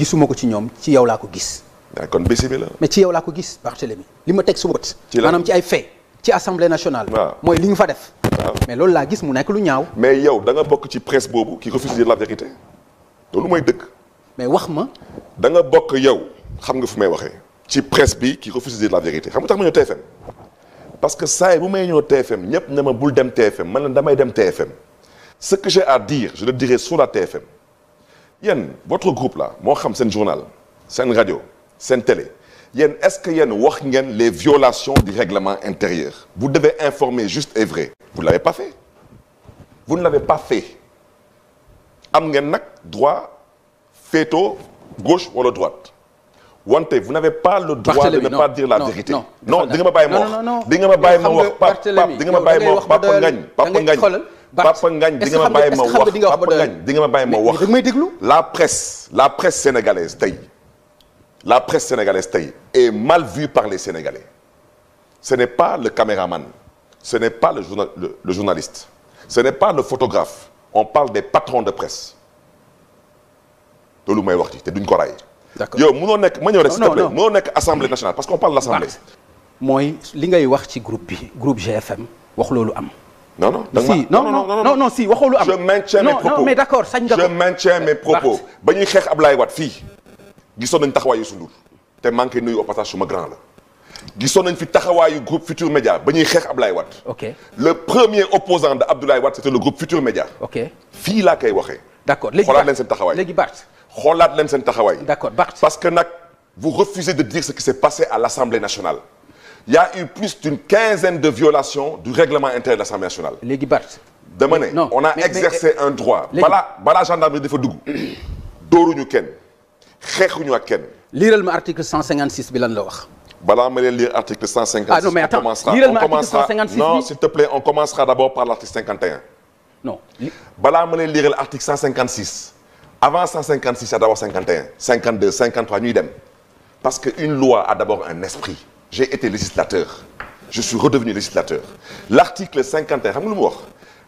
gisuma ko ci ñoom ci yow laa ko gis. kon bisimilah. mais ci yow laa ko gis Barthélémy li ma teg su bët. maanaam ci ay fait ci assemblée nationale. mooy li ñu fa def. mais loolu laa gis mu nekk lu ñaaw. mais yow da nga bokk ci presse boobu qui refuse de dire la vérité loolu mooy dëgg. mais wax ma. da nga bokk yow xam nga fu may waxee. ci presse bi qui refuse de dire la vérité xam nga tax ma ñëw TFM parce que saa yi bu may ñëw TFM ñëpp ne ma bul dem TFM man la damay dem TFM ce que j'ai à dire je le dirai sur la TFM yéen votre groupe là moo xam seen journal seen rajo seen télé yéen est-ce que yéen wax ngeen les violations du règlement intérieur vous devez informer juste et vrai vous ne l'avez pas fait vous ne l'avez pas fait am ngeen nag droit féetoo gauche wala droite wante vous n'avez pas le droit de ne pas dire la vérité. non di nga ma bàyyi ma wax di nga ma bàyyi ma wax Pape di nga ma bàyyi ma wax Papa Ngagne Papa Ngagne di nga ma bàyyi ma wax Papa Ngagne di nga ma bàyyi ma wax. la presse sénégalaise tey est mal vue par les Sénégalais. Ce n'est pas le caméraman, ce n'est pas le journaliste, ce n'est pas le photographe. On parle des patrons de presse. loolu may wax ci te duñ ko ray. d'accord yow mënoo nekk ma ñëw rek s'il te plaît mënoo nekk assemblée nationale parce qu'on parle de l'assemblée. mooy li ngay wax ci groupe GFM wax loolu am. non si waxoo lu am. je maintiens mes propos non mais d'accord sañ nga ko. je maintiens mes propos ba ñuy xeex Ablaye Wade fii gisoon nañ taxawaayu Youssou Ndour te manqué nuyu au passage suma grand la gisoon nañ fi taxawaayu groupe Futur Média ba ñuy xeex Ablaye Wade. ok le premier opposant de Abdoulaye Wade c'était le groupe Futur Média. ok fii laa koy waxee. d'accord léegi xoolaat leen seen taxawaay léegi Bart. xoolaat leen seen taxawaay. d'accord Bart. parce que nag vous refusez de dire ce qui s'est passé à l'Assemblée nationale. Il y a eu plus d'une quinzaine de violations du règlement intérieur de l'Assemblée nationale. léegi Bart. dama ne on a exercé un droit. balaa gendarmerie dafa dugg. dóoruñu kenn xeexuñu ak kenn. liiral ma article 156 bi lan la wax. balaa ma leen lire article 156. ah non mais attends liiral ma article 156 non s'il te plaît on commencera d'abord par l'article 51. non balaa ma leen lire l'article 156. avant 156 il y a d'abord 51 52 53 ñuy dem parce que une loi a d'abord un esprit. j'ai été législateur je suis redevenu législateur l'article 51 xam nga lu mu wax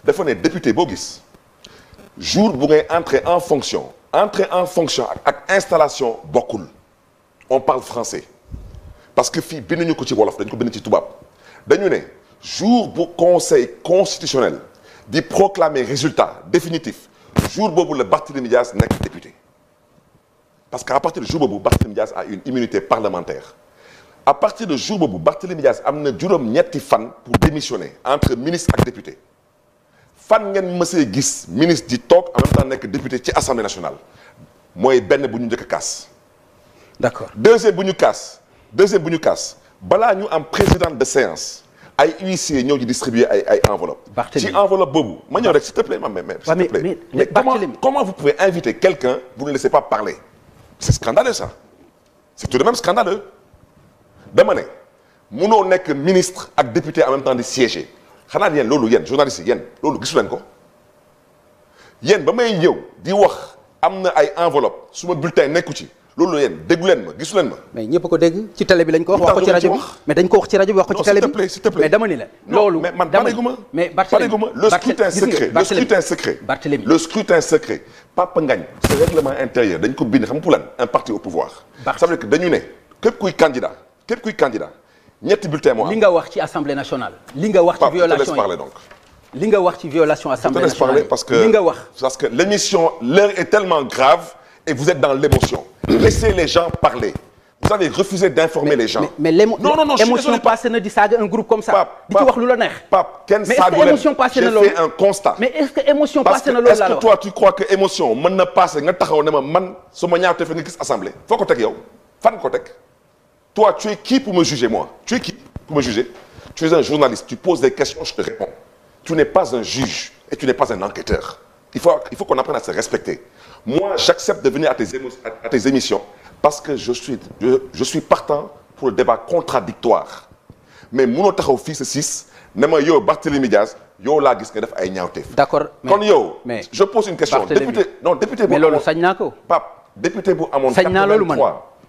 dafa ne député boo gis jour bu ngay entrer en fonction ak installation bokkul on parle français parce que fii binduñu ko ci wolof dañ ko bind ci tubaab dañu ne jour bu conseil constitutionnel di proclamer résultat définitif jour boobu la Barthélémy Dias nekk député parce que à partir du jour boobu Barthélémy Dias a une immunité parlementaire à partir de jour boobu Barthélémy Dias am na juróom-ñetti fan pour démissionner entre ministre ak député fan ngeen mësee gis ministre di toog en même temps nekk député ci assemblée nationale mooy benn bu ñu njëkk a kaas. d'accord deuxième bu ñu kaas balaa ñu am président de séance ay huissiers ñëw di distribuer ay enveloppe ci enveloppe boobu ma ñëw rek s'il te plaît mais comment vous pouvez inviter quelqu'un vous ne laissez pas parler c'est scandaleux ça c'est tout de même scandaleux. dama ne munoo nekk ministre ak député en même temps di siéger xanaa yéen loolu yéen journalistes yi yéen loolu gisu leen ko yéen ba may ñëw di wax am na ay enveloppe suma bulletin nekku ci loolu yéen déggu leen ma gisu leen ma. mais ñëpp ko dégg ci télé bi lañ ko wax ko ci rajo bi mais dañ ko wax ci rajo bi wax ko ci télé bi s'il te plaît mais dama ni la. loolu mais man pareeguma mais Barthélémy le scrutin secret Papa Ngagne ce règlement intérieur dañ ko bind xam nga pour lan un parti au pouvoir. ça veut dire que dañu ne képp kuy candidat ñetti bulletin moo am. li nga wax ci assemblée nationale. li nga wax ci violation parler donc. li nga wax ci violation assemblée nationale. parce que li nga wax. parce que l'émission l'heure est tellement grave et vous êtes dans l'émotion. laissez les gens parler. vous avez refusé d'informer les gens. mais l'émotion passé na di saaga un groupe comme ça. di ci wax lu la neex. Pape kenn mais est-ce que émotion passé na loolu j'ai fait un constat. mais est-ce que émotion passé na loolu est-ce que toi tu crois que émotion mën na passé nga taxaw ne ma man su ma ñaawtee fa nga gis assemblée. foo ko teg yow fan ko teg. toi tu es qui pour me juger moi tu es qui pour me juger tu es un journaliste tu poses des questions je te réponds tu n'es pas un juge et tu n'es pas un enquêteur il faut qu'on apprenne à se respecter moi j'accepte de venir à tes émissions parce que je suis partant pour le débat contradictoire mais munoo taxaw fii sa 6 ne ma yow Barthélémy Dias yow laa gis nga def ay ñaawteef. d'accord kon yow. je pose une question député bu mais loolu sañ naa ko. Pape député bu amoon. sañ naa loolu man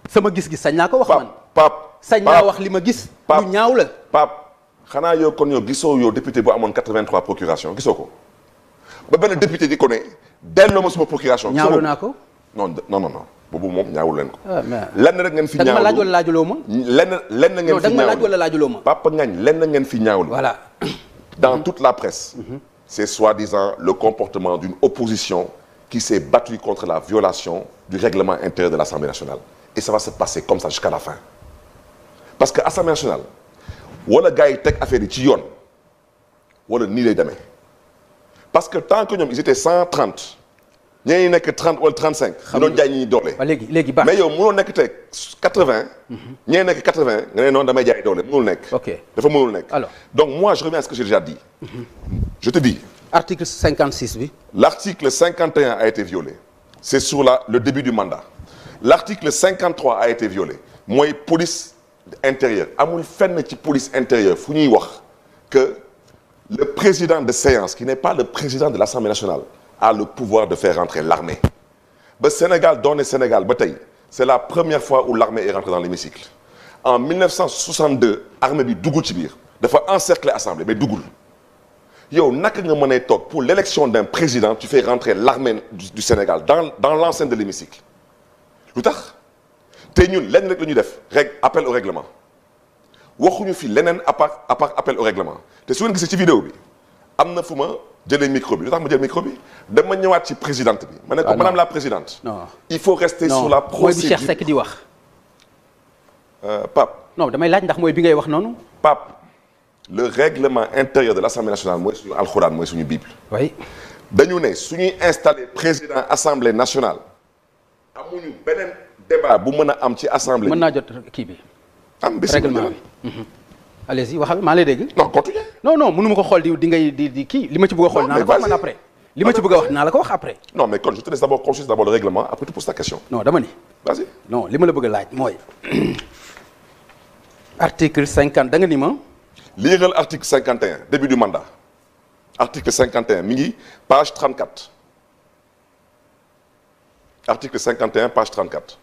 sama gis-gis sañ naa ko wax man. Pape sañ naa wax li ma gis. lu ñaaw la. Pape xanaa yow kon yow gisoo yow député bu amoon 83 procuration gisoo ko ba benn député di ko ne delloo ma suma procuration. ñaawlu naa ko. non boobu moom ñaawul leen ko. lenn rek ngeen fi ñaawlu da nga ma laaj wala laajuloo ma. lenn ngeen fi ñaawlu da nga ma laaj wala laajuloo ma. Papa Ngagne lenn ngeen fi ñaawlu. voilà. dans toute la presse. c'est soi-disant le comportement d'une opposition qui s'est battue contre la violation du règlement intérieur de l'Assemblée nationale. Et ça va se passer comme ça jusqu'à la fin. Parce que Assemblée nationale wala gars yi teg affaire yi ci yoon wala nii lay demee parce que tant que ñoom ils étaient 130 ñeneen ñi nekk 30 wala 35. xam nga doon jaay ñi doole. léegi baax mais yow mënoo nekk teg 80. ñeneen nekk 80 nga ne noonu damay jaay doole mënul nekk. ok dafa mënul nekk. alors donc moi je reviens à ce que j'ai déjà dit. je te dis. article 56 bi. l'article 51 a été violé. c'est sur le début du mandat. l'article 53 a été violé. mooy police intérieure amul fenn ci police intérieure fu ñuy wax que le président de séance qui n'est pas le président de l'Assemblée nationale a le pouvoir de faire rentrer l'armée ba Sénégal doone Sénégal ba tey c'est la première fois où l'armée est rentrée dans l'hémicycle en 1962 armée bi duggul ci biir dafa encercler assemblée mais duggul yow naka nga mën a toog pour l'élection d'un président tu fais rentrer l'armée du Sénégal dans l'enceinte de l'hémicycle lu tax te ñun lenn rek la ñuy def appel au règlement waxuñu fi leneen à part appel au règlement te su ngeen gisee ci vidéo bi am na fu ma jëlee micro bi lu tax ma jël micro bi dama ñëwaat ci présidente bi. ma ne ko madame la présidente. non il faut rester sur la procédure. mooy bi Cheikh Seck di wax. Pape. non damay laaj ndax mooy bi ngay wax noonu. Pape le règlement intérieur de l'Assemblée nationale mooy suñu alxuraan mooy suñu bible. oui. dañu ne suñuy installé président assemblée nationale amuñu beneen. débat bu mën a am ci assemblée. mën naa jot kii bi. am bés règlement bi. allez-y waxal maa lay dégg. non continue. non mënu ma ko xool di ngay di kii li ma ci bëgg a xool. naa la ko wax man après. li ma ci bëgg a wax naa la ko wax après. non mais kon je te laisse d'abord consulter d'abord le règlement après tu poses ta question. non dama ni. vas-y. non li ma la bëgg a laaj mooy. article 50 da nga ni ma. liiral article 51 début du mandat. article 51 mi ngi page 34. article 51 page 34.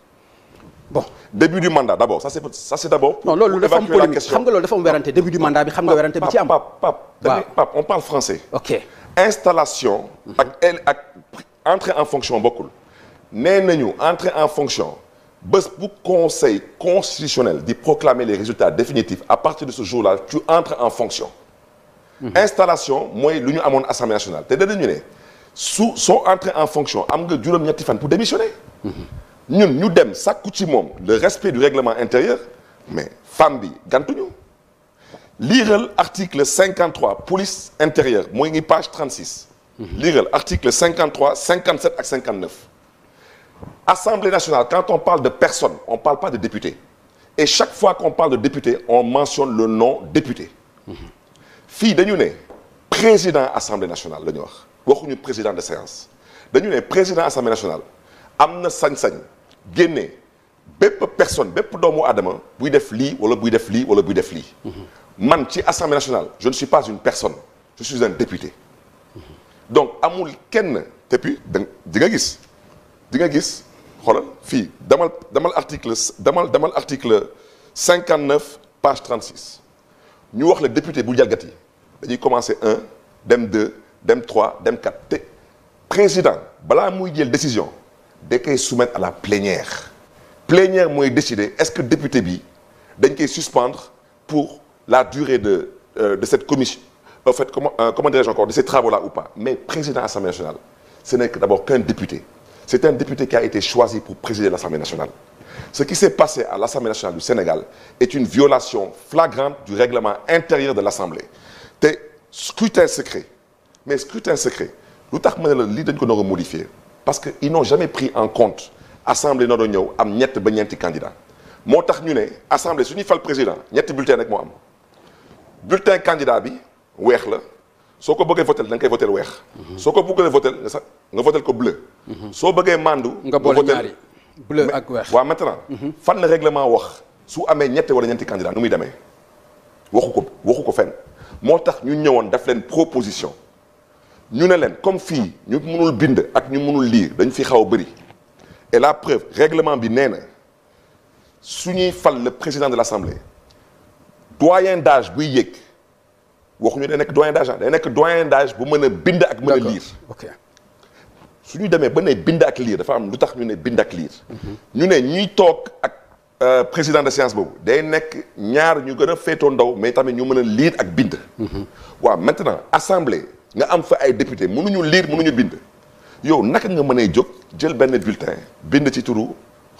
bon début du mandat d'abord ça c'est d'abord. non loolu dafa am polémique xam nga loolu dafa am werante début du mandat bi xam nga werante bi ci am. Pape on parle français. ok installation. ak entrée en fonction bokkul. nee nañu entrée en fonction bés bu conseil constitutionnel di proclamer les résultats définitifs à partir de ce jour-là tu entres en fonction. installation mooy lu ñu amoon assemblée nationale te danañu ne soo entré en fonction am nga juróom-ñetti fan pour démissionner. ñun ñu dem sàkku ci moom le respect du règlement intérieur mais femme bi gantuñu liiral article 53 police intérieure mooy ngi page 36 liiral article 53 57 ak 59 Assemblée nationale quand on parle de personne on parle pas de député et chaque fois qu'on parle de député on mentionne le nom député fii dañu ne président Assemblée nationale la ñu waxuñu président de séance dañu ne président Assemblée nationale am na sañ-sañ génne bépp personne bépp doomu aadama buy def lii wala buy def lii wala buy def lii man ci Assemblée nationale je ne suis pas une personne je suis un député donc amul kenn te puis di nga gis xoolal fii damal article 59 page 36 ñu wax la député bu jalgati dañuy commencer 1 dem 2 dem 3 dem 4 te président balaa muy jël décision da koy soumettre à la plénière mooy décider est-ce que député bi dañ koy suspendre pour la durée de cette commission en fait comment dirais-je encore de ces travaux-là ou pas mais président Assemblée nationale ce n'est que d'abord qu'un député c'est un député qui a été choisi pour présider l'Assemblée nationale ce qui s'est passé à l'Assemblée nationale du Sénégal est une violation flagrante du règlement intérieur de l'Assemblée te scrutin secret mais scrutin secret lu tax ma ne la lii dañ ko nar a modifier parce que ils n'ont jamais pris en compte assemblée na doon ñëw am ñett ba ñeenti candidat moo tax ñu ne assemblée su ñuy fal président ñetti bulletin rek moo am bulletin candidat bi weex la soo ko bëggee votel da nga koy votel weex soo ko bëggee votel nga votel ko bleu soo bëggee mandu nga boole ñaari bleu ak weex waaw maintenant fan la règlement wax su amee ñette wala ñeenti candidat nu muy demee waxu ko fenn moo tax ñu ñëwoon def leen proposition ñu ne leen comme fii ñu mënul bind ak ñu mënul lire dañ fi xaw a bëri et la preuve règlement bi nee na su ñuy fal le président de l'Assemblée doyen d'âge buy yéeg waxuñu day nekk doyen d'âge day nekk doyen d'âge bu mën a bind ak mën a lire suñu demee ba ne bind ak lire dafa am lu tax ñu ne bind ak lire. ñu ne ñuy toog ak président de séance boobu day nekk ñaar ñu gën a féetoo ndaw mais tamit ñu mën a lire ak bind. waaw maintenant assemblée nga am fa ay député mënuñu lire mënuñu bind. yow naka nga mënee jóg jël benn bulletin bind ci turu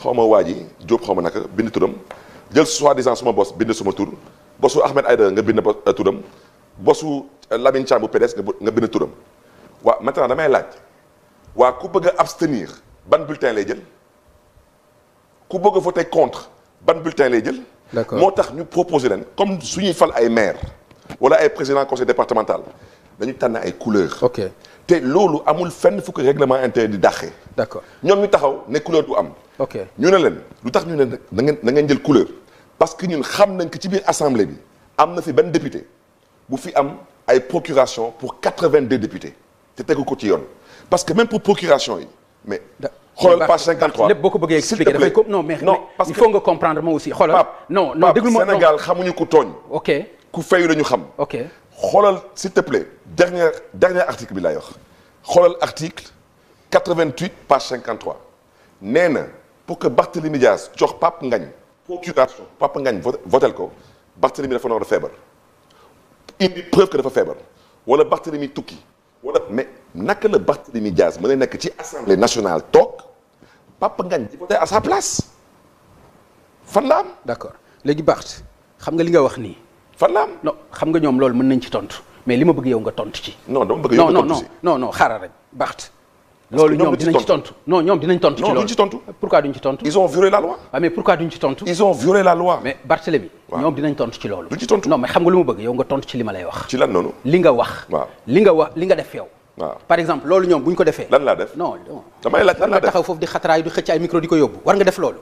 xaw ma waa ji Diop xaw ma naka bind turam jël soi-disant suma bos bind suma tur bosu Ahmed Aïdara nga bind turam bosu Lamine Thiam bu PDS nga bind turam waaw maintenant damay laaj waa ku bëgg a abstenir ban bulletin lay jël ku bëgg a voter contre ban bulletin lay jël. d'accord moo tax ñu proposer leen comme suñuy fal ay maire wala ay président conseil départemental dañu tànn ay couleurs. ok te loolu amul fenn fu ko règlement intérieur di dàqee. d'accord ñoom ñu taxaw ne couleur du am. ok ñu ne leen lu tax ñu ne na ngeen jël couleur parce que ñun xam nañ que ci biir assemblée bi am na fi benn député bu fi am ay procuration pour 82 députés te tegu ko ci yoon parce que même pour procuration yi mais. xoolal page 53 lépp boo ko bëggee expliquer dafay ko non mais parce que il faut nga comprendre moi aussi xoolal. non déglu ma Sénégal xamuñu ku tooñ. ok ku fayu la ñu xam. ok xoolal s'il te plaît dernier article bi laay wax xoolal article 88 page 53 nee na pour que Barthélémy Dias jox Pape Ngagne procuration Pape Ngagne votel ko Barthélémy dafa noor a feebar indi preuve que dafa feebar wala Barthélémy tukki wala mais naka la Barthélémy Dias mën a nekk ci assemblée nationale toog Pape Ngagne di voter à sa place fan la am. d'accord léegi Barth xam nga li nga wax nii. fan la am. non xam nga ñoom loolu mën nañ ci tontu mais li ma bëgg yow nga tontu ci. non dama bëgg yow nga tontu ci non xaaral rek Barth. loolu ñoom dinañ ci tontu non ñoom dinañ tontu ci loolu. non duñ ci tontu. pourquoi duñ ci tontu. ils ont violé la loi. mais pourquoi duñ ci tontu. ils ont violé la loi. mais Barthélémy. waaw ñoom dinañ tontu ci loolu. duñ ci tontu non mais xam nga lu ma bëgg yow nga tontu ci li ma lay wax. ci lan noonu. li nga wax. waaw li nga def yow. waaw par exemple loolu ñoom buñ ko defee. lan laa def non damay laaj lan laa def taxaw foofu di xatraay di xëcc ay micro di ko yóbbu war nga def loolu.